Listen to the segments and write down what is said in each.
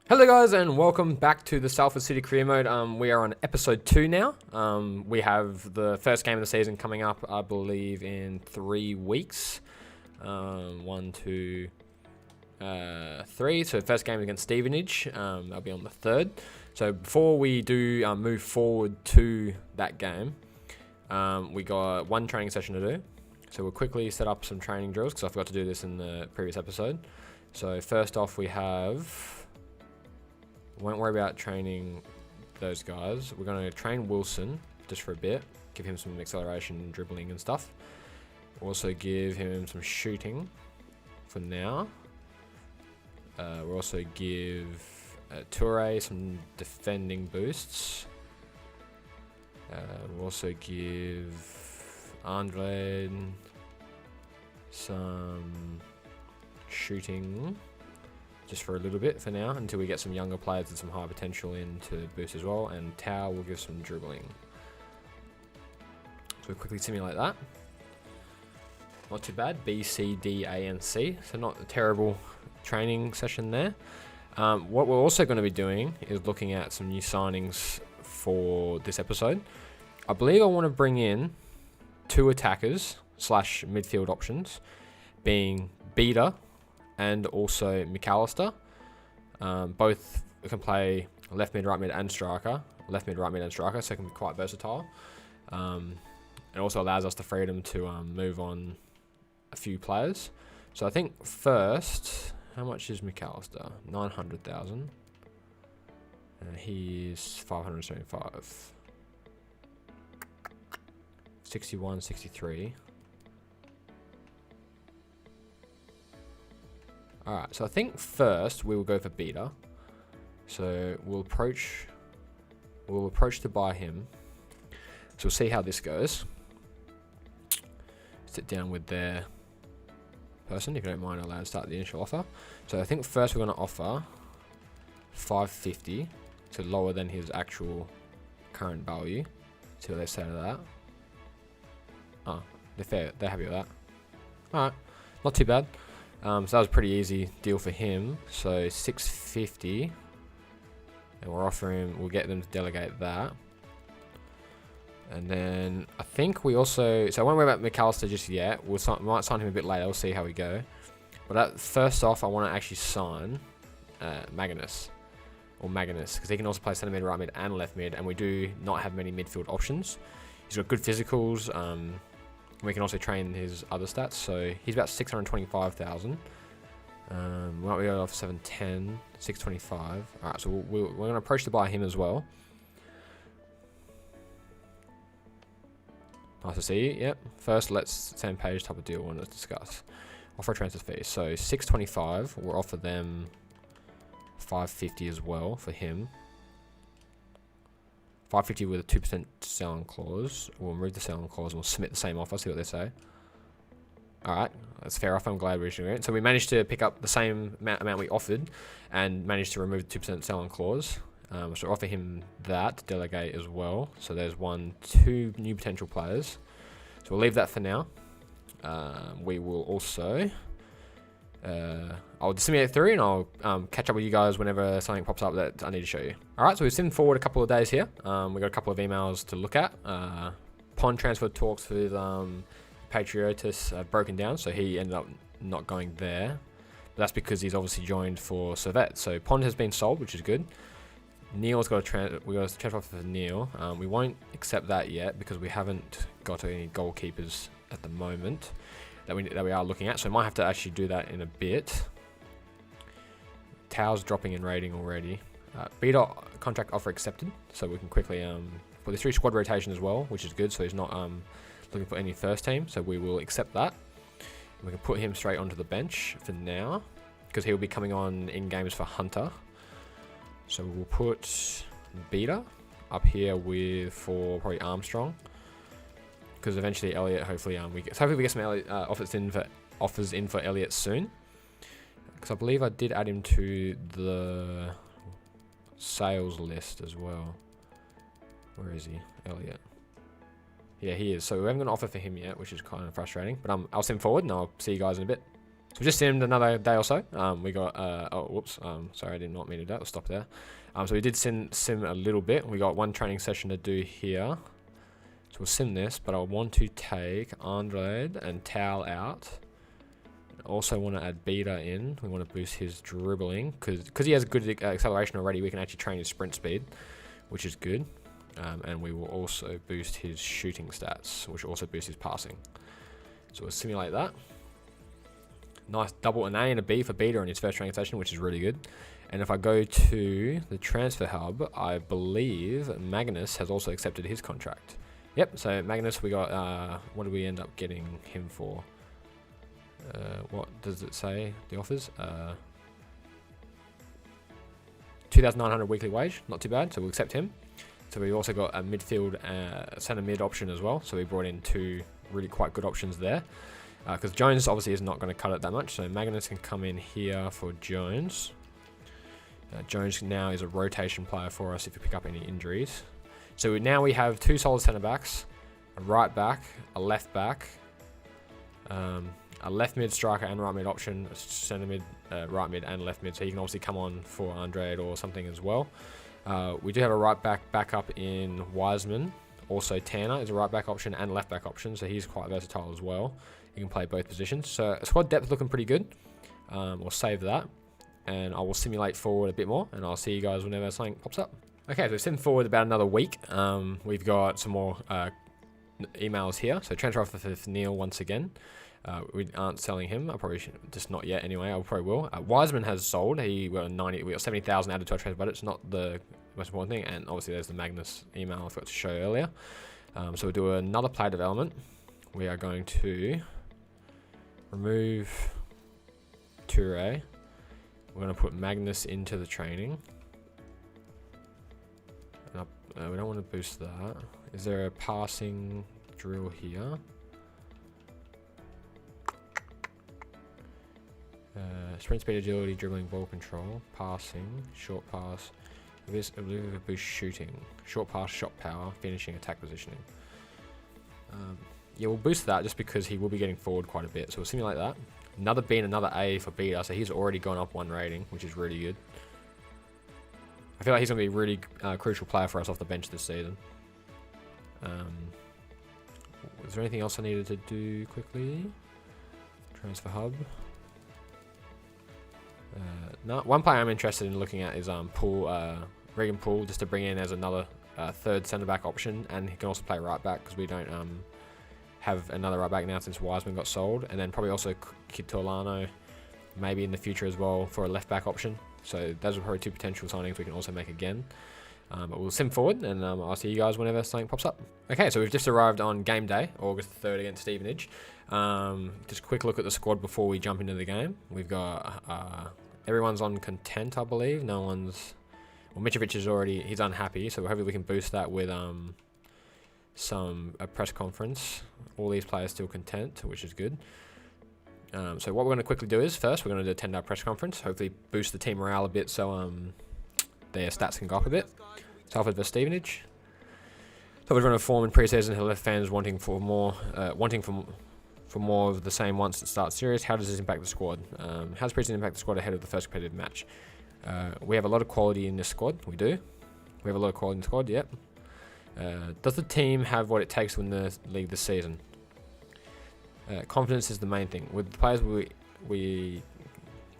Hello guys and welcome back to the Salford City Career Mode. We are on episode 2 now. We have the first game of the season coming up, I believe, in 3 weeks. 1, 2, 3. So first game against Stevenage. That'll be on the 3rd. So before we do move forward to that game, we got one training session to do. So we'll quickly set up some training drills because I forgot to do this in the previous episode. So first off we have... Won't worry about training those guys. We're going to train Wilson just for a bit. Give him some acceleration, dribbling and stuff. Also give him some shooting for now. We'll also give Toure some defending boosts. We'll also give Andre some shooting. Just for a little bit for now, until we get some younger players with some high potential in to boost as well. And Tao will give some dribbling. So we'll quickly simulate that. Not too bad. B, C, D, A, and C. So not a terrible training session there. What we're also going to be doing is looking at some new signings for this episode. I believe I want to bring in 2 attackers / midfield options, being Beta and also McAllister. Both can play left mid, right mid, and striker. Left mid, right mid, and striker, so it can be quite versatile. It also allows us the freedom to move on a few players. So I think first, how much is McAllister? 900,000. And he's 575. 61, 63. Alright, so I think first we will go for Beta. So we'll approach to buy him. So we'll see how this goes. Sit down with their person, if you don't mind, allowed to start the initial offer. So I think first we're going to offer 550, so lower than his actual current value. See what they say to that. Oh, they're fair, they're happy with that. Alright, not too bad. So that was a pretty easy deal for him. So 650, and we'll get them to delegate that. And then I think we also, so I won't worry about McAllister just yet. We might sign him a bit later. We'll see how we go. But first off, I want to actually sign Magnus, because he can also play centre mid, right mid, and left mid. And we do not have many midfield options. He's got good physicals. We can also train his other stats. So he's about 625,000. We might be off 710, 625. All right, so we're going to approach to buy him as well. Nice to see you. Yep. First, same page type of deal. Let's discuss. Offer a transfer fee. So 625. We'll offer them 550 as well for him. 550 with a 2% sell-on clause. We'll remove the sell-on clause and we'll submit the same offer, see what they say. Alright, that's fair offer, I'm glad we're doing it. So we managed to pick up the same amount we offered and managed to remove the 2% sell-on clause. So offer him that, delegate as well. So there's 2 new potential players. So we'll leave that for now. We will also... I'll disseminate through and I'll catch up with you guys whenever something pops up that I need to show you. Alright, so we've seen forward a couple of days here. We got a couple of emails to look at. Pond transfer talks with Patriotus have broken down, so he ended up not going there. But that's because he's obviously joined for Servette. So Pond has been sold, which is good. Neil's got we got a transfer for Neil. We won't accept that yet because we haven't got any goalkeepers at the moment that we are looking at, so we might have to actually do that in a bit. Tao's dropping in rating already. Beta contract offer accepted, so we can quickly put this through squad rotation as well, which is good, so he's not looking for any first team, so we will accept that. We can put him straight onto the bench for now, because he will be coming on in games for Hunter. So we'll put Beta up here for probably Armstrong. Because eventually Elliot, hopefully we get some Elliot, offers in for Elliot soon. Because I believe I did add him to the sales list as well. Where is he, Elliot? Yeah, he is. So we haven't got an offer for him yet, which is kind of frustrating. But I'll send forward and I'll see you guys in a bit. So we just simmed another day or so. We got, oh, whoops, sorry, I did not mean to do that. We'll stop there. So we did sim a little bit. We got one training session to do here. So we'll sim this, but I want to take Andre and Tal out. Also want to add Beta in. We want to boost his dribbling because he has good acceleration already. We can actually train his sprint speed, which is good. And we will also boost his shooting stats, which will also boost his passing. So we'll simulate that. Nice double an A and a B for Beta in his first training session, which is really good. And if I go to the transfer hub, I believe Magnus has also accepted his contract. Yep, so Magnus, we got, what did we end up getting him for? What does it say, the offers? 2,900 weekly wage, not too bad, so we'll accept him. So we also got a midfield, centre mid option as well, so we brought in two really quite good options there. Because Jones obviously is not going to cut it that much, so Magnus can come in here for Jones. Jones now is a rotation player for us if you pick up any injuries. So now we have two solid centre backs, a right back, a left back, a left mid striker and right mid option, centre mid, right mid and left mid, so he can obviously come on for Andre or something as well. We do have a right back backup in Wiseman. Also Tanner is a right back option and left back option, so he's quite versatile as well. He can play both positions. So squad depth looking pretty good. We'll save that, and I will simulate forward a bit more, and I'll see you guys whenever something pops up. Okay, so we've simmed forward about another week. We've got some more emails here. So transfer offer for Neil once again. We aren't selling him. I probably should, just not yet anyway. I probably will. Wiseman has sold. We got 70,000 added to our transfer budget. It's not the most important thing. And obviously there's the Magnus email I forgot to show earlier. So we'll do another player development. We are going to remove Toure. We're going to put Magnus into the training. We don't want to boost that. Is there a passing drill here? Sprint speed, agility, dribbling, ball control, passing, short pass, boost shooting, short pass, shot power, finishing, attack positioning. Yeah, we'll boost that just because he will be getting forward quite a bit. So we'll simulate that. Another B and another A for Beta, so he's already gone up one rating, which is really good. I feel like he's going to be a really crucial player for us off the bench this season. Is there anything else I needed to do quickly? Transfer hub. No, one player I'm interested in looking at is Regan Poole, just to bring in as another third centre back option, and he can also play right back because we don't have another right back now since Wiseman got sold, and then probably also Kitolano maybe in the future as well for a left back option. So those are probably two potential signings we can also make again. But we'll sim forward, and I'll see you guys whenever something pops up. Okay, so we've just arrived on game day, August 3rd against Stevenage. Just a quick look at the squad before we jump into the game. We've got everyone's on content, I believe. No one's... Well, Mitrovic is already... He's unhappy, so hopefully we can boost that with a press conference. All these players still content, which is good. So what we're going to quickly do is, first, we're going to attend our press conference. Hopefully boost the team morale a bit so their stats can go up a bit. Salford versus Stevenage. So we're going to form in pre-season. Left fans wanting for more of the same once it starts serious. How does this impact the squad? How does pre-season impact the squad ahead of the first competitive match? We have a lot of quality in this squad. We do. We have a lot of quality in the squad. Yep. Does the team have what it takes to win the league this season? Confidence is the main thing. With the players with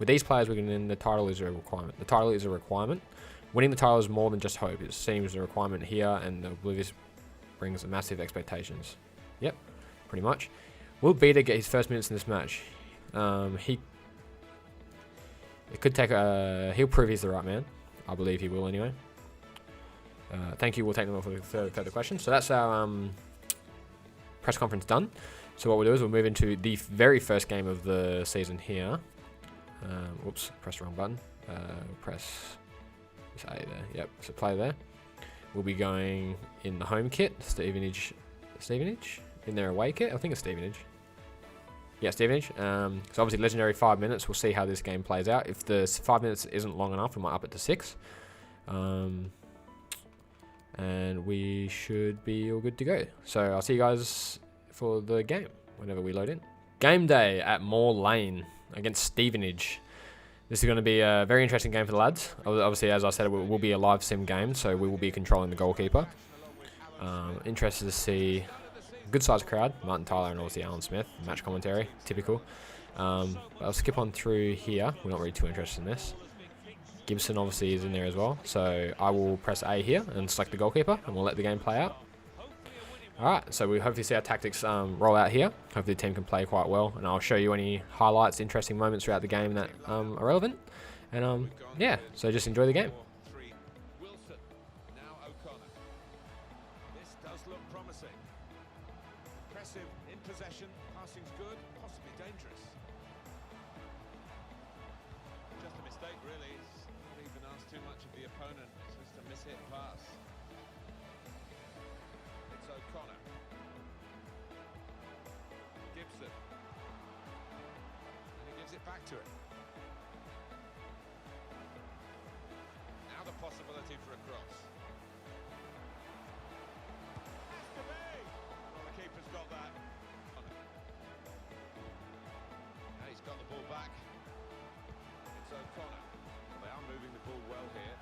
these players, we can win. The title is a requirement. The title is a requirement. Winning the title is more than just hope. It seems a requirement here, and the Oblivious brings massive expectations. Yep, pretty much. Will Beta get his first minutes in this match? It could take he'll prove he's the right man. I believe he will anyway. Thank you. We'll take them off for the further questions. So that's our press conference done. So what we'll do is we'll move into the very first game of the season here. Whoops, pressed the wrong button. Press A there. Yep, so play there. We'll be going in the home kit, Stevenage, in their away kit. I think it's Stevenage. Yeah, Stevenage. So obviously legendary 5 minutes. We'll see how this game plays out. If the 5 minutes isn't long enough, we might up it to 6. And we should be all good to go. So I'll see you guys for the game whenever we load in. Game day at Moore Lane. against Stevenage. This is going to be a very interesting game for the lads. Obviously, as I said, it will be a live sim game, so we will be controlling the goalkeeper. Interested to see a good-sized crowd. Martin Tyler and obviously Alan Smith. Match commentary, typical. But I'll skip on through here. We're not really too interested in this. Gibson obviously is in there as well. So I will press A here and select the goalkeeper, and we'll let the game play out. Alright, so we hopefully see our tactics roll out here. Hopefully the team can play quite well, and I'll show you any highlights, interesting moments throughout the game that are relevant. And yeah, so just enjoy the game. This does look promising. Impressive in possession, passing's good, possibly dangerous. Just a mistake really, not even asked too much of the opponent, it's just a miss-hit pass. It's O'Connor. Gibson. And he gives it back to him. Now the possibility for a cross. Has to be! Well, the keeper's got that. Now he's got the ball back. It's O'Connor. Well, they are moving the ball well here.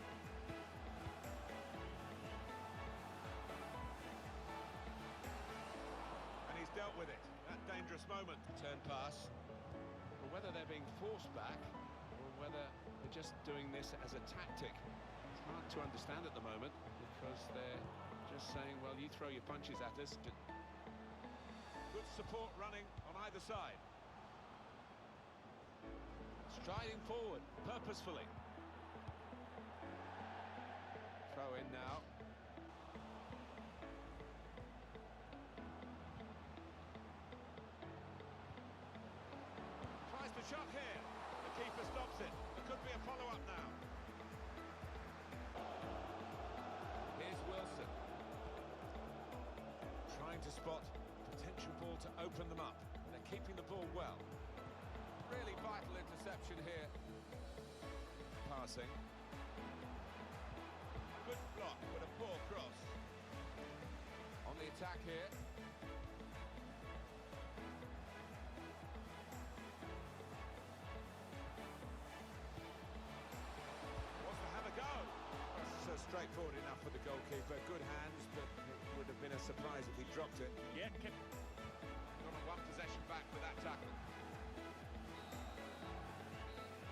And he's dealt with it. That dangerous moment. Turn pass. But whether they're being forced back or whether they're just doing this as a tactic, it's hard to understand at the moment because they're just saying, well, you throw your punches at us. Good support running on either side. Striding forward, purposefully. Throw in now. Tries the shot here. The keeper stops it. There could be a follow-up now. Here's Wilson. Trying to spot potential ball to open them up. They're keeping the ball well. Really vital interception here. Passing. Good block, but a poor cross. On the attack here. Wants to have a go. So straightforward enough for the goalkeeper. Good hands, but it would have been a surprise if he dropped it. Yeah, got on one possession back with that tackle.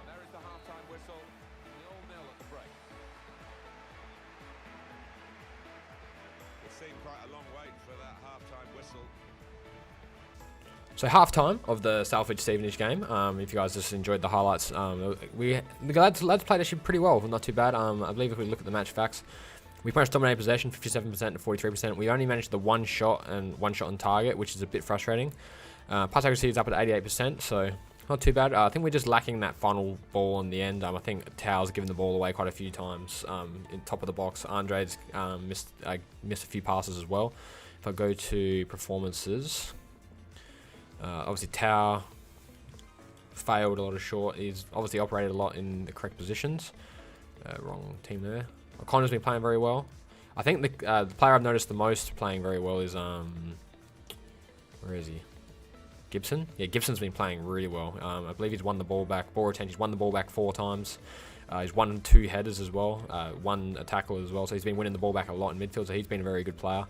And there is the half-time whistle. 0-0 at the break. It seemed quite a long wait for that half-time whistle. So half-time of the Salford Stevenage game. If you guys just enjoyed the highlights, the lads played actually pretty well, not too bad. I believe if we look at the match facts, we pretty much dominated possession, 57% to 43%. We only managed the one shot on target, which is a bit frustrating. Pass accuracy is up at 88%, so not too bad. I think we're just lacking that final ball in the end. I think Tao's given the ball away quite a few times in top of the box. Andre's missed a few passes as well. If I go to performances, obviously Tao failed a lot of short. He's obviously operated a lot in the correct positions. Wrong team there. O'Connor's been playing very well. I think the player I've noticed the most playing very well is where is he? Gibson. Yeah, Gibson's been playing really well. I believe he's won the ball back. Ball retention. He's won the ball back 4 times. He's won 2 headers as well. Won a tackle as well. So he's been winning the ball back a lot in midfield. So he's been a very good player.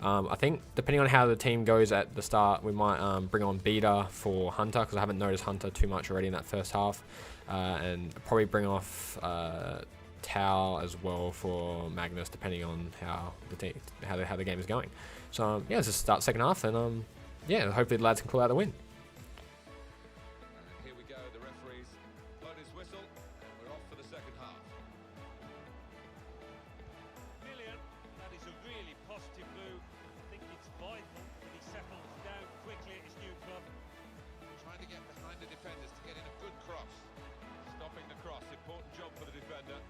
I think depending on how the team goes at the start, we might bring on Beta for Hunter because I haven't noticed Hunter too much already in that first half, and probably bring off Tao as well for Magnus, depending on how the game is going. So yeah, let's just start second half, and yeah, hopefully the lads can pull out the win. And here we go, the referee's blown his whistle, and we're off for the second half. Brilliant, that is a really positive move. I think it's vital that he settles down quickly at his new club. Trying to get behind the defenders to get in a good cross. Stopping the cross, important job for the defender.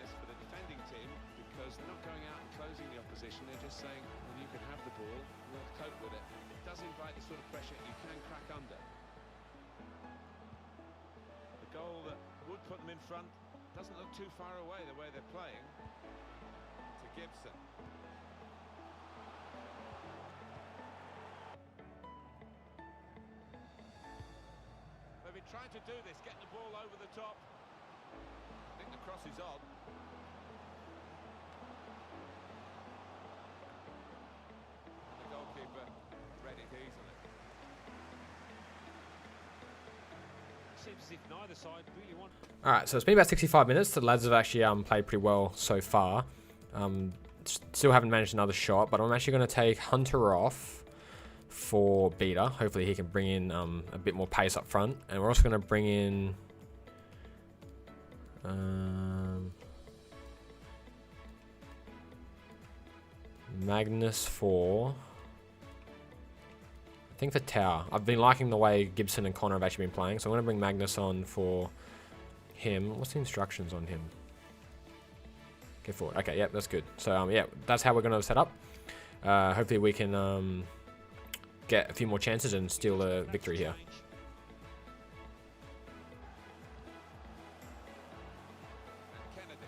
This for the defending team, because they're not going out and closing the opposition, they're just saying, well, you can have the ball, we'll cope with it. It does invite the sort of pressure you can crack under. The goal that would put them in front doesn't look too far away the way they're playing. To Gibson. trying to do this, get the ball over the top. I think the cross is on. The goalkeeper read it easily. Seems as if neither side really want. All right, so it's been about 65 minutes. The lads have actually played pretty well so far. Still haven't managed another shot, but I'm actually going to take Hunter off for Beater. Hopefully he can bring in a bit more pace up front. And we're also going to bring in Magnus for, I think, for Tower. I've been liking the way Gibson and Connor have actually been playing, so I'm going to bring Magnus on for him. What's the instructions on him? Get forward. Okay, yeah, that's good. So yeah, that's how we're going to set up. Hopefully we can get a few more chances and steal a victory here. And Kennedy.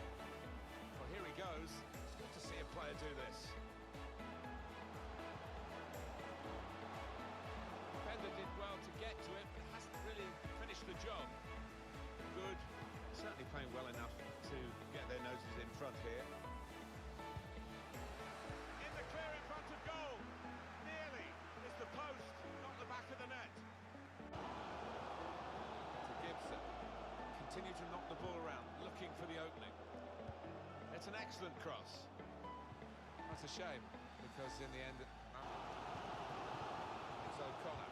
Well, here he goes. It's good to see a player do this. Defender did well to get to it, but hasn't really finished the job. Good. Certainly playing well enough to get their noses in front here. In the clear in front of goal. Nearly. It's the post, not the back of the net. To Gibson. Continue to knock the ball around, looking for the opening. It's an excellent cross. That's a shame, because in the end, it's O'Connor.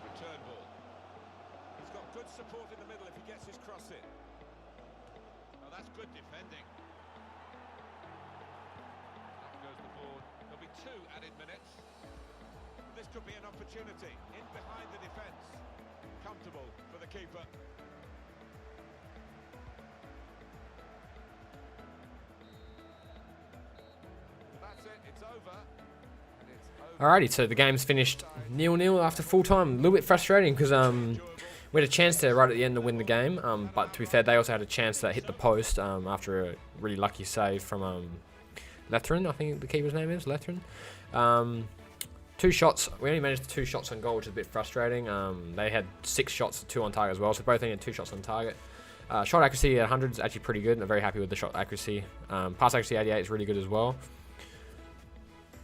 Return ball. He's got good support in the middle if he gets his cross in. Oh, that's good defending. Up goes the board. There'll be 2 added minutes. This could be an opportunity. In behind the defence. Comfortable for the keeper. That's it. It's over. And it's over. Alrighty, so the game's finished 0-0 after full time. A little bit frustrating because we had a chance to right at the end to win the game. But to be fair, they also had a chance that hit the post after a really lucky save from Lethrin, I think the keeper's name is, Lethrin. 2 shots. We only managed 2 shots on goal, which is a bit frustrating. They had 6 shots, 2 on target as well, so both only had 2 shoot on target. Shot accuracy at 100 is actually pretty good. I'm very happy with the shot accuracy. Pass accuracy 88 is really good as well.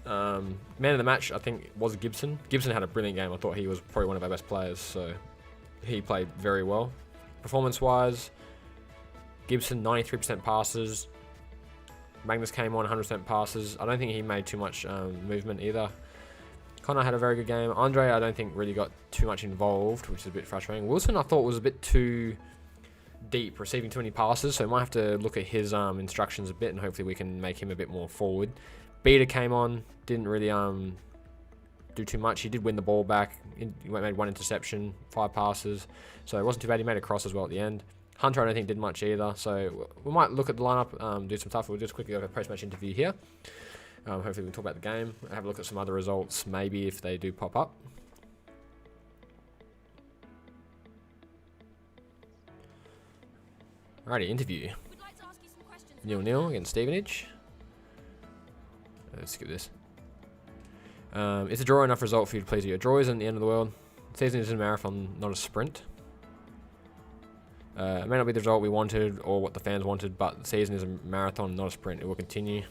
Man of the match, I think, was Gibson. Gibson had a brilliant game. I thought he was probably one of our best players, so he played very well. Performance-wise, Gibson 93% passes. Magnus came on 100% passes. I don't think he made too much movement either. Connor had a very good game. Andre, I don't think really got too much involved, which is a bit frustrating. Wilson, I thought, was a bit too deep, receiving too many passes, so I might have to look at his instructions a bit, and hopefully we can make him a bit more forward. Beater came on, didn't really do too much. He did win the ball back. He made 1 interception, 5 passes, so it wasn't too bad. He made a cross as well at the end. Hunter, I don't think, did much either, so we might look at the lineup, do some stuff. We'll just quickly have a post-match interview here. Hopefully we can talk about the game, have a look at some other results, maybe if they do pop up. Alrighty, interview. 0-0 against Stevenage. Let's skip this. Is a draw enough result for you to please you? A draw isn't the end of the world. The season is a marathon, not a sprint. It may not be the result we wanted or what the fans wanted, but the season is a marathon, not a sprint. It will continue.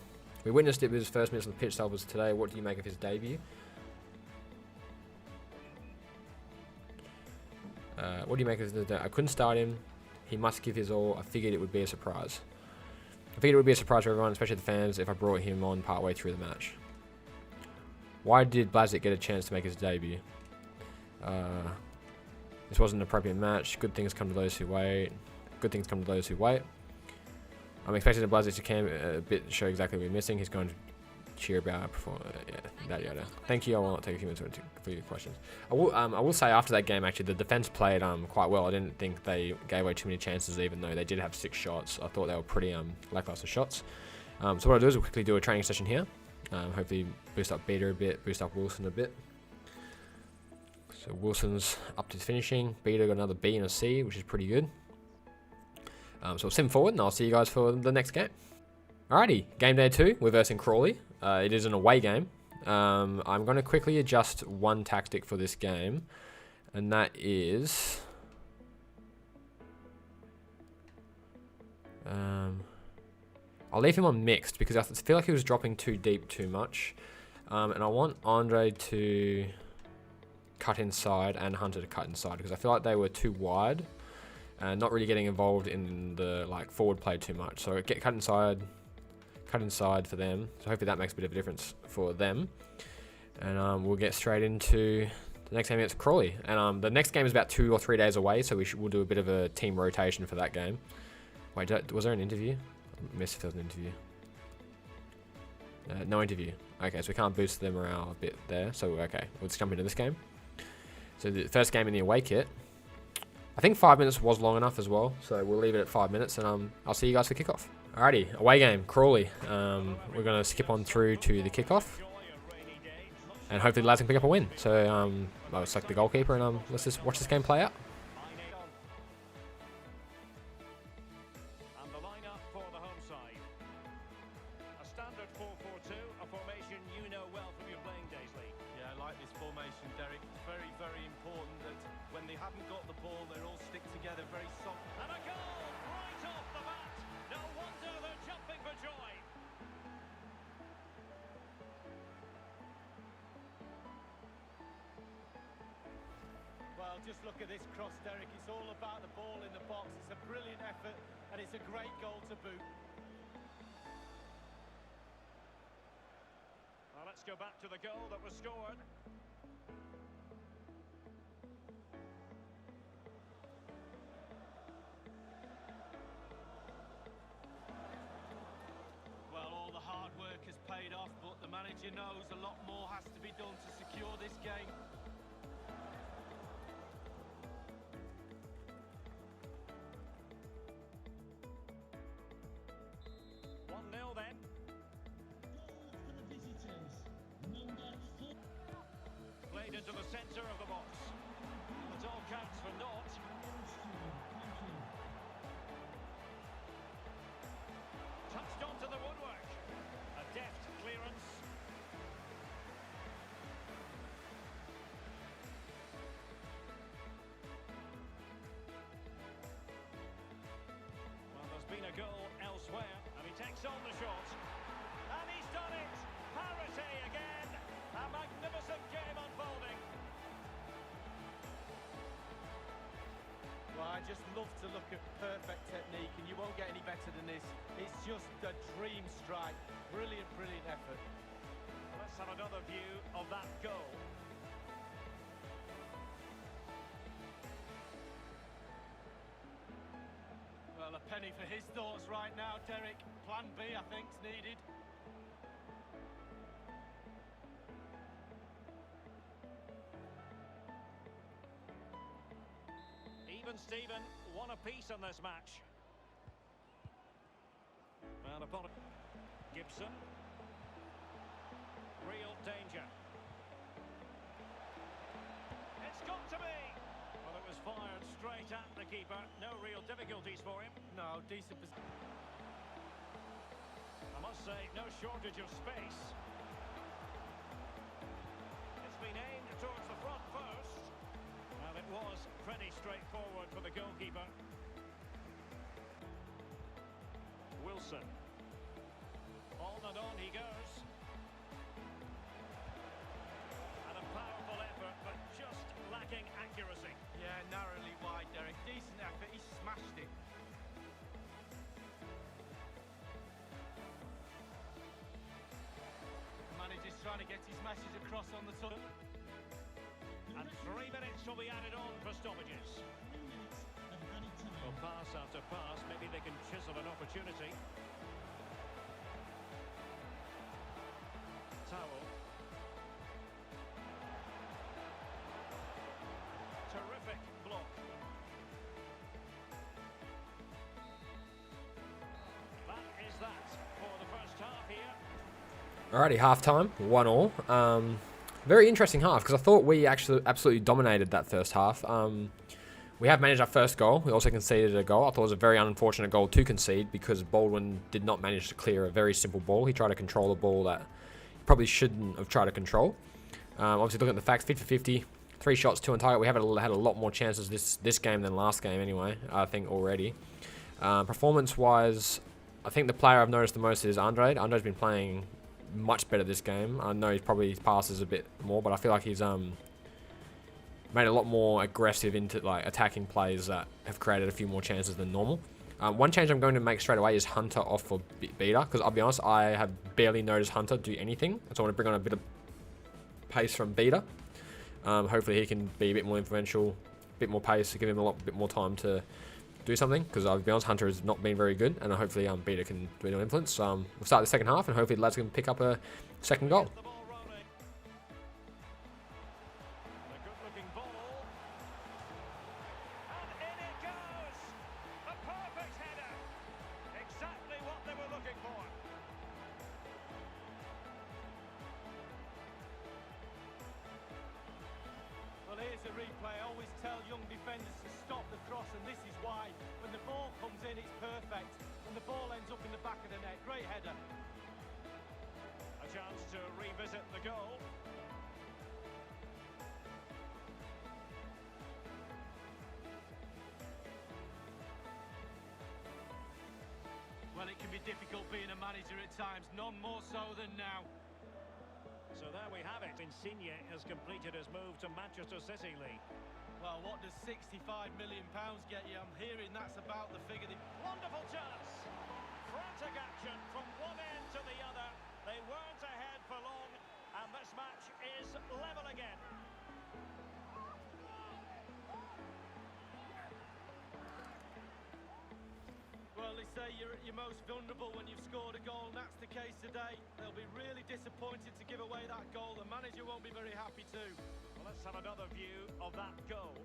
We witnessed it with his first minutes on the pitch. Salford today. What do you make of his debut? What do you make of his I couldn't start him. He must give his all. I figured it would be a surprise. I figured it would be a surprise for everyone, especially the fans, if I brought him on partway through the match. Why did Blazic get a chance to make his debut? This wasn't an appropriate match. Good things come to those who wait. Good things come to those who wait. I'm expecting the Blazic to come a bit show exactly what we're missing. He's going to cheer about our performance. Yeah, that yada. Thank you. I will not take a few minutes for your questions. I will say after that game, actually, the defense played quite well. I didn't think they gave away too many chances, even though they did have 6 shots. I thought they were pretty lackluster shots. So what I'll do is we'll quickly do a training session here. Hopefully boost up Beater a bit, boost up Wilson a bit. So Wilson's up to finishing. Beater got another B and a C, which is pretty good. So we'll send forward, and I'll see you guys for the next game. Alrighty, game day 2. We're versing Crawley. It is an away game. I'm going to quickly adjust one tactic for this game, and that is... I'll leave him on mixed because I feel like he was dropping too deep too much. And I want Andre to cut inside and Hunter to cut inside because I feel like they were too wide and not really getting involved in the forward play too much. So get cut inside for them. So hopefully that makes a bit of a difference for them. And we'll get straight into the next game against Crawley. And the next game is about 2 or 3 days away, so we'll do a bit of a team rotation for that game. Wait, was there an interview? I missed if there was an interview. No interview. Okay, so we can't boost the morale a bit there. So, okay, we'll just jump into this game. So the first game in the away kit. I think 5 minutes was long enough as well. So we'll leave it at 5 minutes and I'll see you guys for kickoff. Alrighty, away game, Crawley. We're going to skip on through to the kickoff. And hopefully the lads can pick up a win. So I'll select the goalkeeper and let's just watch this game play out. Just look at this cross, Derek. It's all about the ball in the box. It's a brilliant effort, and it's a great goal to boot. Well, let's go back to the goal that was scored. Well, all the hard work has paid off, but the manager knows a lot more has to be done to secure this game. 1-0 then. Played into the centre of the box. It all counts for naught. Touched onto the woodwork. A deft clearance. Well, there's been a goal elsewhere. Takes on the shot, and he's done it! Parity again! A magnificent game unfolding. Well, I just love to look at perfect technique, and you won't get any better than this. It's just a dream strike. Brilliant, brilliant effort. Let's have another view of that goal. Well, a penny for his thoughts right now, Derek. Plan B, I think, is needed. Even Steven, one apiece on this match. And upon Gibson. Real danger. It's got to be! Well, it was fired straight at the keeper. No real difficulties for him. No, decent position. I must say, no shortage of space. It's been aimed towards the front post. Well, it was pretty straightforward for the goalkeeper. Wilson. On and on he goes. And a powerful effort, but just lacking accuracy. Yeah, narrowly wide, Derek. Decent effort, he smashed it. The manager's trying to get his message across on the tunnel. And 3 minutes will be added on for stoppages. Well, pass after pass, maybe they can chisel an opportunity. Towel. Terrific block. That is that for the first half here. Alrighty, half time, 1-1. Very interesting half because I thought we actually absolutely dominated that first half. We have managed our first goal. We also conceded a goal. I thought it was a very unfortunate goal to concede because Baldwin did not manage to clear a very simple ball. He tried to control the ball that probably shouldn't have tried to control. Obviously, looking at the facts, 50-50, 3 shots, 2 on target. We have had a lot more chances this game than last game anyway, I think already. Performance-wise, I think the player I've noticed the most is Andre. Andre's been playing much better this game. I know he's probably passes a bit more, but I feel like he's made a lot more aggressive into like attacking plays that have created a few more chances than normal. One change I'm going to make straight away is Hunter off for Beta, because I'll be honest, I have barely noticed Hunter do anything. So I want to bring on a bit of pace from Beta. Hopefully he can be a bit more influential, a bit more pace, give him a bit more time to do something, because I'll be honest, Hunter has not been very good, and hopefully Beta can do no influence. We'll start the second half, and hopefully the lads can pick up a second goal. Well, here's a replay. I always tell young defenders to stop the cross, and this is why. When the ball comes in, it's perfect. When the ball ends up in the back of the net, great header. A chance to revisit the goal. Well, it can be difficult being a manager at times, none more so than now. So there we have it. Insigne has completed his move to Manchester City, Lee. Well, what does £65 million get you? I'm hearing that's about the figure. Wonderful chance. Frantic action from one end to the other. They weren't ahead for long, and this match is level again. Well, they say you're at your most vulnerable when you've scored a goal, and that's the case today. They'll be really disappointed to give away that goal. The manager won't be very happy too. Well, let's have another view of that goal.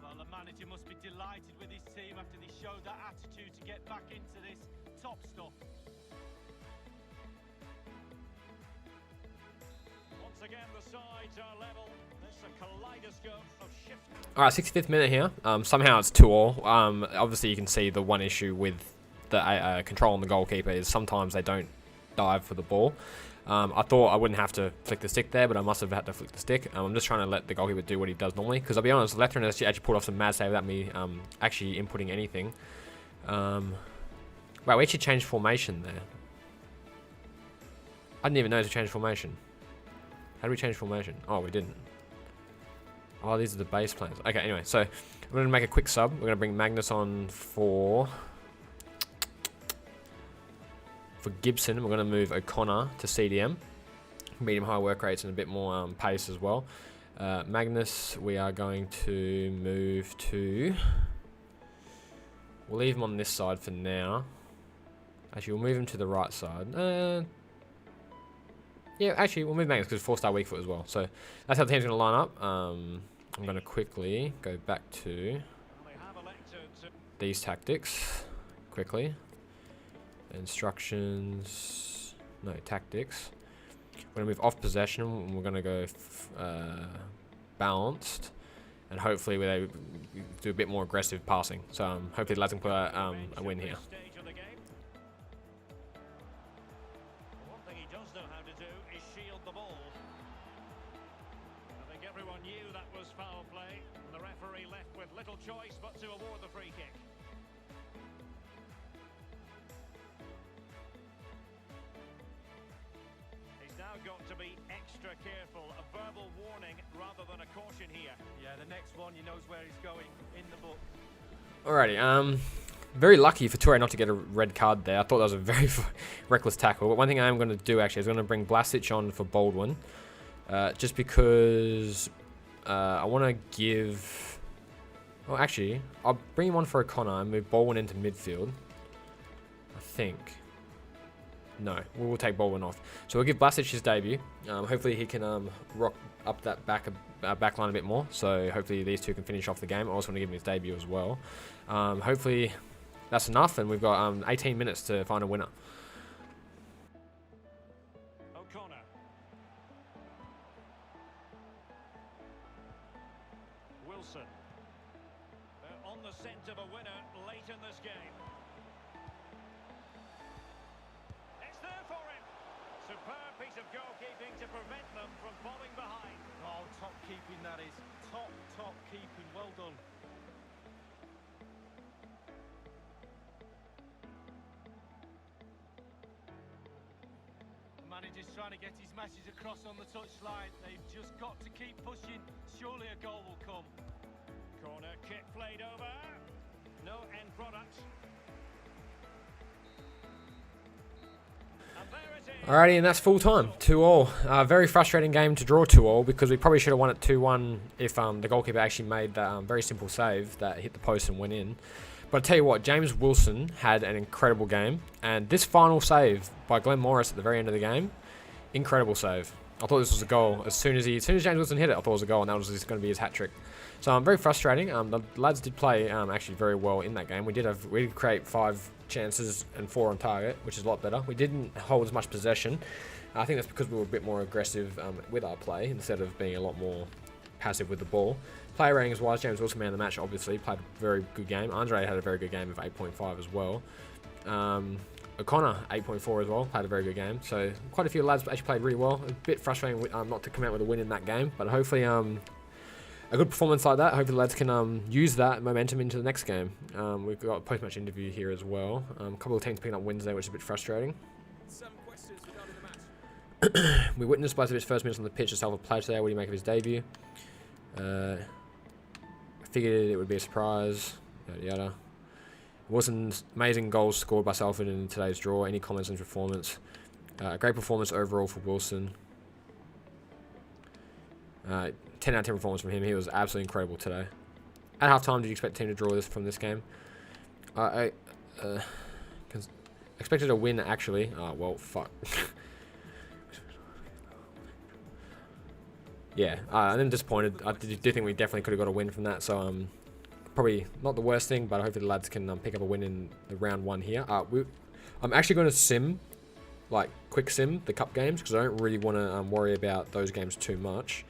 Well, the manager must be delighted with his team after they showed that attitude to get back into this. Top stuff. Once again, the sides are level. This is a kaleidoscope of shift. All right, 65th minute here. Somehow it's 2-2. Obviously, you can see the one issue with the control on the goalkeeper is sometimes they don't dive for the ball. I thought I wouldn't have to flick the stick there, but I must have had to flick the stick. I'm just trying to let the goalkeeper do what he does normally, because I'll be honest, Lethrin has actually pulled off some mad save without me actually inputting anything. Wow, we actually changed formation there. I didn't even know to change formation. How do we change formation? Oh, we didn't. Oh, these are the base plans. Okay, anyway, so we're going to make a quick sub. We're going to bring Magnus on for Gibson. We're going to move O'Connor to CDM. Medium high work rates and a bit more pace as well. Magnus, we are going to move to... We'll leave him on this side for now. Actually, we'll move him to the right side. Yeah, actually, we'll move Magnus because 4-star weak foot as well. So that's how the team's going to line up. I'm going to quickly go back to these tactics. Quickly. Instructions. No, tactics. We're going to move off possession. And we're going to go balanced. And hopefully we do a bit more aggressive passing. So hopefully the lads can put a win here. Choice but to award the free kick. He's now got to be extra careful. A verbal warning rather than a caution here. Yeah, the next one, he knows where he's going in the book. Alrighty, very lucky for Toure not to get a red card there. I thought that was a very reckless tackle. But one thing I am going to do actually is going to bring Blasic on for Baldwin. Just because I want to give... Well, actually, I'll bring him on for O'Connor and move Baldwin into midfield. I think. No, we'll take Baldwin off. So we'll give Blasic his debut. Hopefully he can rock up that back line a bit more. So hopefully these two can finish off the game. I also want to give him his debut as well. Hopefully that's enough, and we've got 18 minutes to find a winner. O'Connor. Wilson. on the scent of a winner late in this game. It's there for him. Superb piece of goalkeeping to prevent them from falling behind. Oh, top keeping that is. Top keeping. Well done. The manager's trying to get his message across on the touchline. They've just got to keep pushing. Surely a goal will come. Corner kick played over. No end product. And there it is. Alrighty, and that's full time, 2-2. Very frustrating game to draw 2-2 because we probably should have won it 2-1 if the goalkeeper actually made that very simple save that hit the post and went in. But I tell you what, James Wilson had an incredible game, and this final save by Glenn Morris at the very end of the game, incredible save. I thought this was a goal. As soon as James Wilson hit it, I thought it was a goal, and that was going to be his hat trick. So very frustrating. The lads did play actually very well in that game. We did create 5 chances and 4 on target, which is a lot better. We didn't hold as much possession. I think that's because we were a bit more aggressive with our play instead of being a lot more passive with the ball. Player ratings wise, James Wilson, man of the match, obviously played a very good game. Andre had a very good game of 8.5 as well. O'Connor 8.4 as well, played a very good game. So quite a few lads actually played really well. A bit frustrating not to come out with a win in that game, but hopefully a good performance like that. Hopefully the lads can use that momentum into the next game. We've got a post-match interview here as well. A couple of teams picking up wins there, which is a bit frustrating. Some questions regarding the match. We witnessed Blazovic's first minutes on the pitch as Salford played today. What do you make of his debut? I figured it would be a surprise. Yada yada. Wasn't amazing goals scored by Salford in today's draw. Any comments on his performance? Great performance overall for Wilson. 10 out of 10 performance from him. He was absolutely incredible today. At half time, did you expect the team to draw this from this game? I expected a win, actually. Oh, well, fuck. Yeah, I'm disappointed. I do think we definitely could have got a win from that. So, probably not the worst thing, but hopefully the lads can pick up a win in the round 1 here. I'm actually going to quick sim the cup games because I don't really want to worry about those games too much.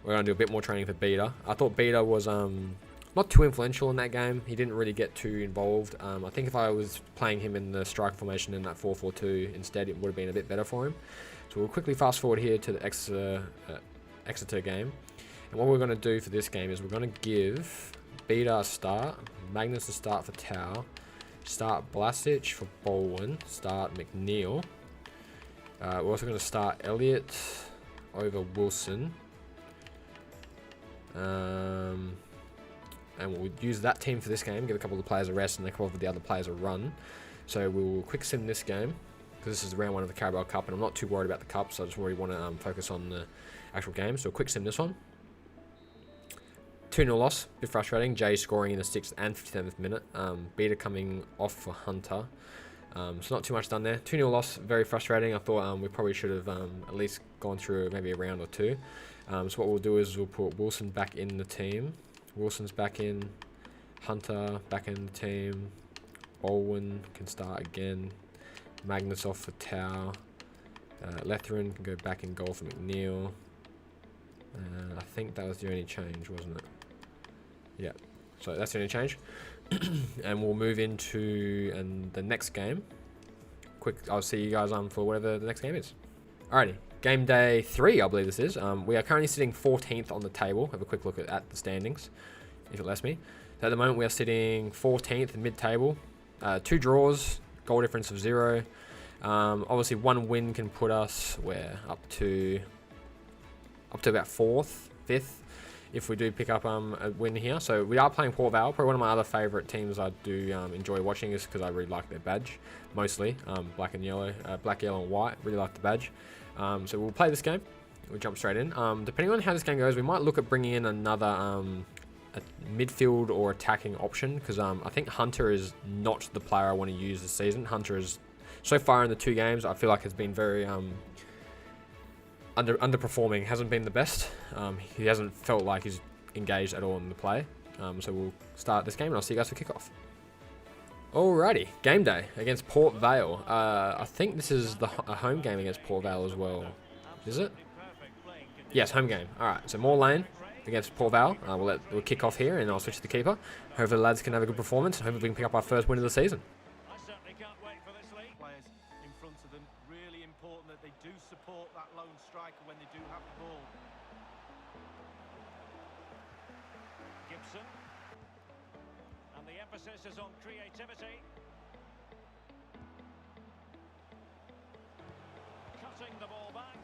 We're going to do a bit more training for Beta. I thought Beta was not too influential in that game. He didn't really get too involved. I think if I was playing him in the striker formation in that 4-4-2 instead, it would have been a bit better for him. So we'll quickly fast forward here to the Exeter game. And what we're going to do for this game is we're going to give Beta a start, Magnus a start for Tau, start Blasic for Bolwin, start McNeil. We're also going to start Elliott over Wilson. And we'll use that team for this game, give a couple of the players a rest and a couple of the other players a run. So we'll quick sim this game, because this is round 1 of the Carabao Cup, and I'm not too worried about the Cup, so I just really want to focus on the actual game. So quick sim this one. 2-0 loss, a bit frustrating. Jay scoring in the 6th and 57th minute. Beta coming off for Hunter. So not too much done there. 2-0 loss, very frustrating. I thought we probably should have at least gone through maybe a round or 2. So what we'll do is we'll put Wilson back in the team. Wilson's back in. Hunter back in the team. Bolwin can start again. Magnus off for Tau. Letherin can go back in goal for McNeil. I think that was the only change, wasn't it? Yeah. So that's the only change. And we'll move into the next game. I'll see you guys for whatever the next game is. Alrighty. Game day 3, I believe this is. We are currently sitting 14th on the table. Have a quick look at the standings, if it lets me. So at the moment, we are sitting 14th mid-table. 2 draws, goal difference of 0. Obviously, 1 win can put us up to about 4th, 5th, if we do pick up a win here. So we are playing Port Vale. Probably one of my other favourite teams I do enjoy watching is because I really like their badge, mostly black, yellow, and white. Really like the badge. So we'll play this game. We'll jump straight in. Depending on how this game goes, we might look at bringing in another a midfield or attacking option, because I think Hunter is not the player I want to use this season. Hunter is, so far in the 2 games, I feel like has been very underperforming. Hasn't been the best. He hasn't felt like he's engaged at all in the play. So we'll start this game and I'll see you guys for kickoff. Alrighty, game day against Port Vale. I think this is a home game against Port Vale as well. Is it? Yes, home game. Alright, so Moore Lane. against Port Vale. We'll kick off here, and I'll switch to the keeper. Hopefully the lads can have a good performance, and hopefully we can pick up our first win of the season. I certainly can't wait for this league. Players in front of them, really important that they do support that lone striker when they do have the ball. Gibson. And the emphasis is on creativity. Cutting the ball back.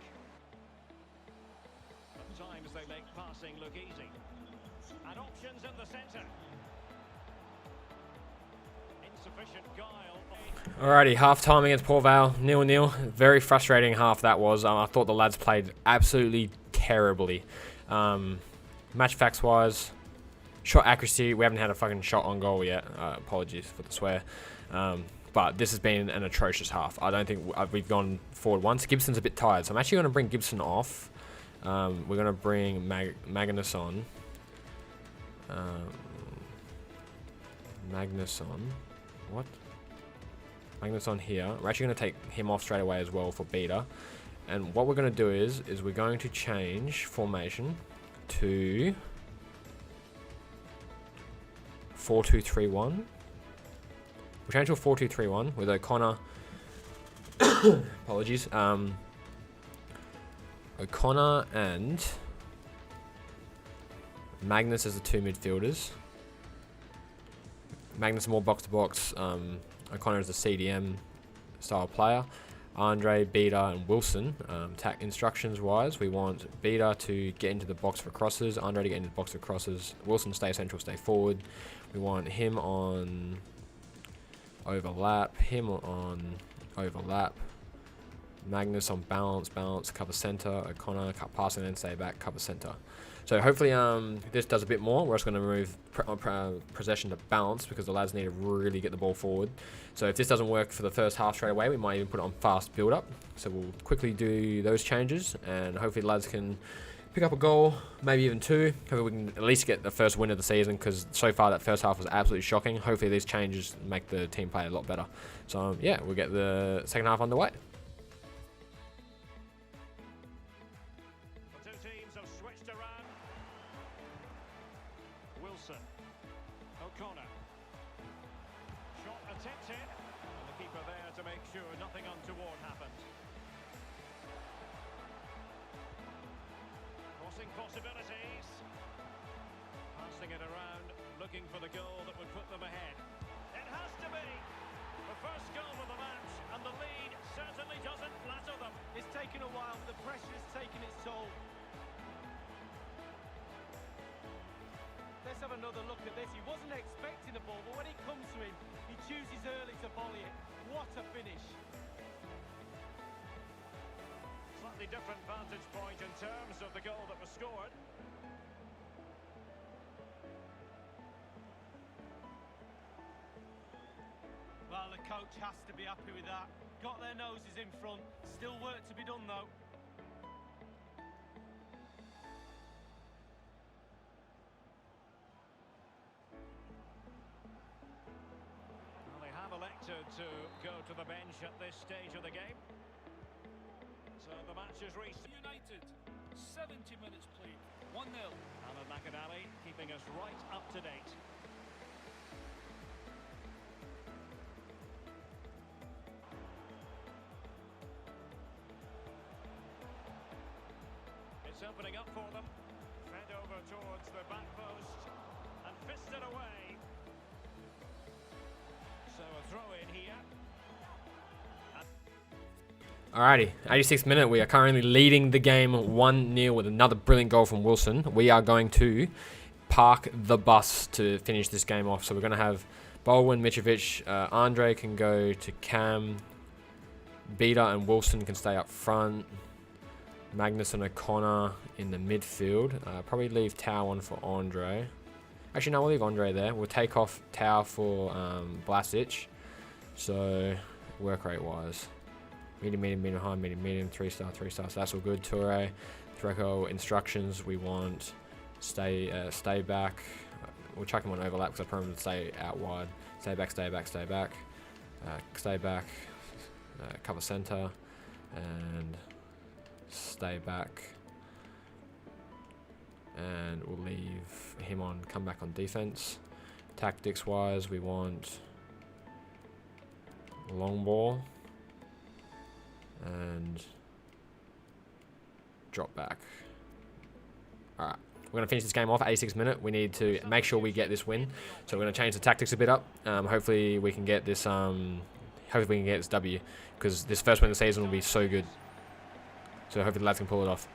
At times they make passing look easy. And options in the centre. Insufficient guile. Alrighty, half time against Port Vale, 0-0. Very frustrating half that was. I thought the lads played absolutely terribly. Match facts wise, shot accuracy, we haven't had a fucking shot on goal yet. Apologies for the swear. But this has been an atrocious half. I don't think we've gone forward once. Gibson's a bit tired, so I'm actually going to bring Gibson off. We're going to bring Magnus on. Magnus on. What? Magnus on here. We're actually going to take him off straight away as well for Beta. And what we're going to do is we're going to change formation to 4-2-3-1. We'll change to a 4-2-3-1 with O'Connor. Apologies. O'Connor and Magnus as the two midfielders. Magnus more box to box. O'Connor is a CDM style player. Andre, Beta, and Wilson. Tack instructions wise, we want Beta to get into the box for crosses. Andre to get into the box for crosses. Wilson stay central, stay forward. We want him on overlap. Him on overlap. Magnus on balance, cover center. O'Connor passing and stay back, cover center. So hopefully this does a bit more. We're just going to move possession to balance because the lads need to really get the ball forward. So if this doesn't work for the first half straight away, we might even put it on fast build up. So we'll quickly do those changes and hopefully the lads can pick up a goal, maybe even two. Hopefully we can at least get the first win of the season because so far that first half was absolutely shocking. Hopefully these changes make the team play a lot better. So yeah, we'll get the second half underway. The two teams have switched around. Wilson. O'Connor. Shot attempted. And the keeper there to make sure nothing untoward happened. Crossing possibilities. Passing it around, looking for the goal that would put them ahead. It has to be! The first goal of the match, and the lead certainly doesn't flatter them. It's taken a while, the pressure has taken its toll. Let's have another look at this. He wasn't expecting the ball, but when it comes to him, he chooses early to volley it. What a finish. Slightly different vantage point in terms of the goal that was scored. Well, the coach has to be happy with that. Got their noses in front. Still work to be done, though. Well, they have elected to go to the bench at this stage of the game. So the match is restarted. United, 70 minutes played, 1-0. Alan McAnally keeping us right up to date. It's opening up for them. Fed over towards the back post and fisted away. So a throw in here. Alrighty, 86th minute. We are currently leading the game 1-0 with another brilliant goal from Wilson. We are going to park the bus to finish this game off. So we're going to have Baldwin, Mitrovic, Andre can go to Cam, Beta and Wilson can stay up front. Magnus and O'Connor in the midfield. Probably leave Tau on for Andre. Actually, no, we'll leave Andre there. We'll take off Tau for Blasic. So, work rate wise. Medium, high, medium, 3-star, 3-star. So that's all good. Toure, Threco instructions. We want stay back. We'll chuck him on overlap because I promised him to stay out wide. Stay back. Stay back. Cover center. And stay back. And we'll leave him on, come back on defense. Tactics wise, we want long ball and drop back. Alright, we're going to finish this game off at 86 minute. We need to make sure we get this win. So we're going to change the tactics a bit up. Hopefully we can get this W, because this first win of the season will be so good. So hopefully the lads can pull it off.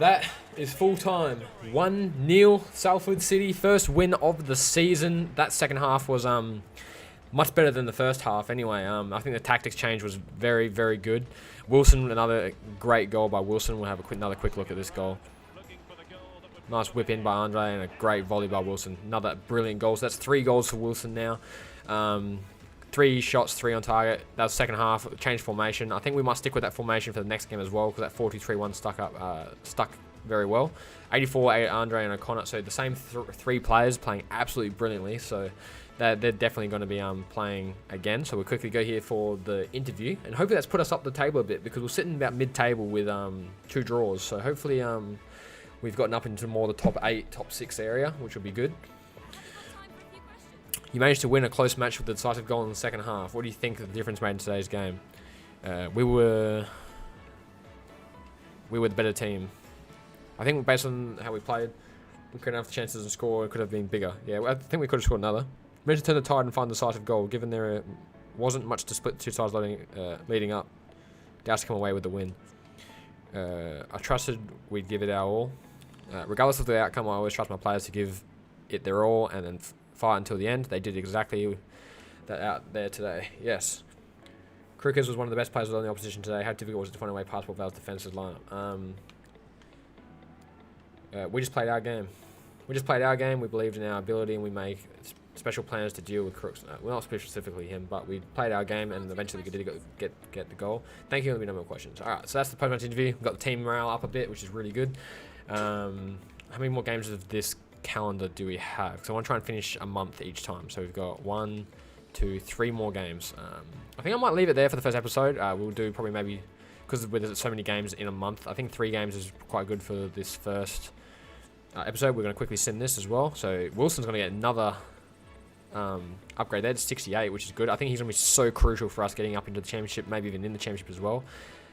That is full time. 1-0 Salford City, first win of the season. That second half was much better than the first half anyway. I think the tactics change was very, very good. Wilson, another great goal by Wilson. We'll have another quick look at this goal. Nice whip in by Andre and a great volley by Wilson. Another brilliant goal. So that's 3 goals for Wilson now. 3 shots, 3 on target. That was second half. Change formation. I think we might stick with that formation for the next game as well, because that 4-2-3-1 stuck very well. 84, Andre and O'Connor. So the same 3 players playing absolutely brilliantly. So they're definitely going to be playing again. So we'll quickly go here for the interview, and hopefully that's put us up the table a bit, because we're sitting about mid-table with 2 draws. So hopefully we've gotten up into more the top 8, top 6 area, which will be good. You managed to win a close match with the decisive goal in the second half. What do you think of the difference made in today's game? We were the better team. I think based on how we played, we couldn't have the chances to score. It could have been bigger. Yeah, I think we could have scored another. Managed to turn the tide and find the decisive goal. Given there wasn't much to split 2 sides leading up, Douse to come away with the win. I trusted we'd give it our all. Regardless of the outcome, I always trust my players to give it their all and then fight until the end. They did exactly that out there today. Yes. Crookers was one of the best players on the opposition today. How difficult was it to find a way past Port Vale's defensive lineup? We just played our game. We believed in our ability, and we make special plans to deal with Crooks. Well, not specifically him, but we played our game, and eventually we did get the goal. Thank you. There'll be no more questions. All right, so that's the post-match interview. We've got the team morale up a bit, which is really good. How many more games of this calendar do we have? Because I want to try and finish a month each time. So we've got 1, 2, 3 more games. I think I might leave it there for the first episode. We'll do probably maybe, because there's so many games in a month, I think 3 games is quite good for this first episode. We're going to quickly sim this as well. So Wilson's going to get another upgrade there to 68, which is good. I think he's going to be so crucial for us getting up into the championship, maybe even in the championship as well.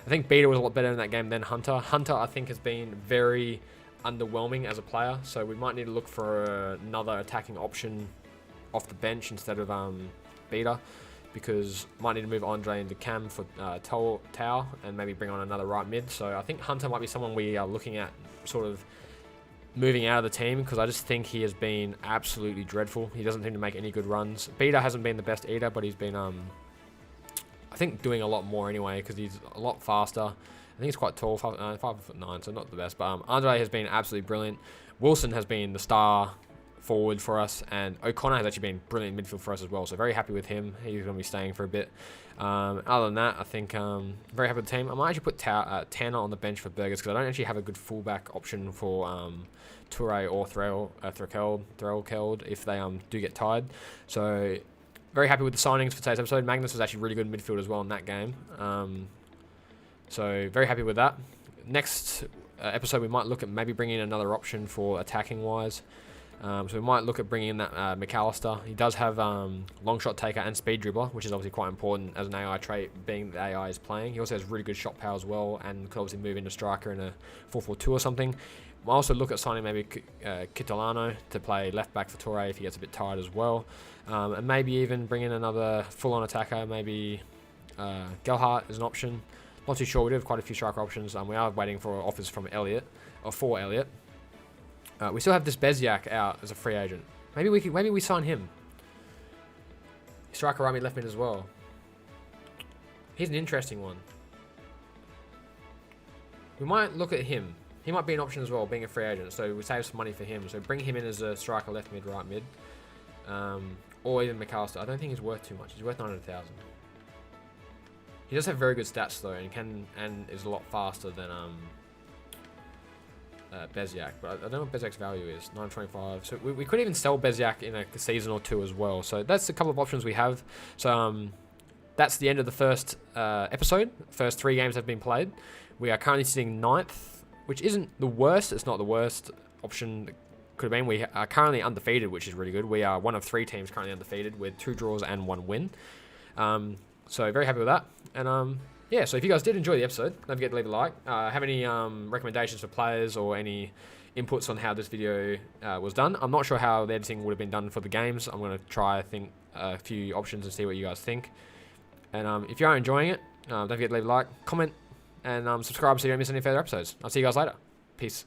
I think Beta was a lot better in that game than Hunter. Hunter, I think, has been very underwhelming as a player, so we might need to look for another attacking option off the bench instead of Beta, because might need to move Andre into Cam for Tau and maybe bring on another right mid. So I think Hunter might be someone we are looking at sort of moving out of the team, because I just think he has been absolutely dreadful. He doesn't seem to make any good runs. Beta hasn't been the best either, but he's been I think doing a lot more anyway, because he's a lot faster. I think he's quite tall, 5'9", so not the best. But Andre has been absolutely brilliant. Wilson has been the star forward for us, and O'Connor has actually been brilliant midfield for us as well. So very happy with him. He's going to be staying for a bit. Other than that, I think very happy with the team. I might actually put Tanner on the bench for Burgers, because I don't actually have a good fullback option for Toure or Threlkeld if they do get tired. So very happy with the signings for today's episode. Magnus was actually really good in midfield as well in that game. So very happy with that. Next episode, we might look at maybe bringing in another option for attacking wise. So we might look at bringing in that McAllister. He does have long shot taker and speed dribbler, which is obviously quite important as an AI trait, being the AI is playing. He also has really good shot power as well, and could obviously move into striker in a 4-4-2 or something. We'll also look at signing maybe Kitolano to play left back for Toure if he gets a bit tired as well. And maybe even bring in another full-on attacker. Maybe Gelhardt is an option. Not too sure. We do have quite a few striker options. We are waiting for offers from Elliot, or for Elliot. We still have this Beziak out as a free agent. Maybe we sign him. Striker right mid, left mid as well. He's an interesting one. We might look at him. He might be an option as well, being a free agent. So we save some money for him. So bring him in as a striker, left mid, right mid, or even McAllister. I don't think he's worth too much. He's worth 900,000. He does have very good stats though, and is a lot faster than Beziak, but I don't know what Beziak's value is. 925. So we could even sell Beziak in a season or two as well. So that's a couple of options we have. So that's the end of the first episode. First 3 games have been played. We are currently sitting 9th, which isn't the worst. It's not the worst option that could have been. We are currently undefeated, which is really good. We are one of 3 teams currently undefeated with 2 draws and 1 win. So very happy with that. And yeah, so if you guys did enjoy the episode, don't forget to leave a like. Have any recommendations for players or any inputs on how this video was done? I'm not sure how the editing would have been done for the games. I'm going to try, I think, a few options and see what you guys think. And if you are enjoying it, don't forget to leave a like, comment, and subscribe so you don't miss any further episodes. I'll see you guys later. Peace.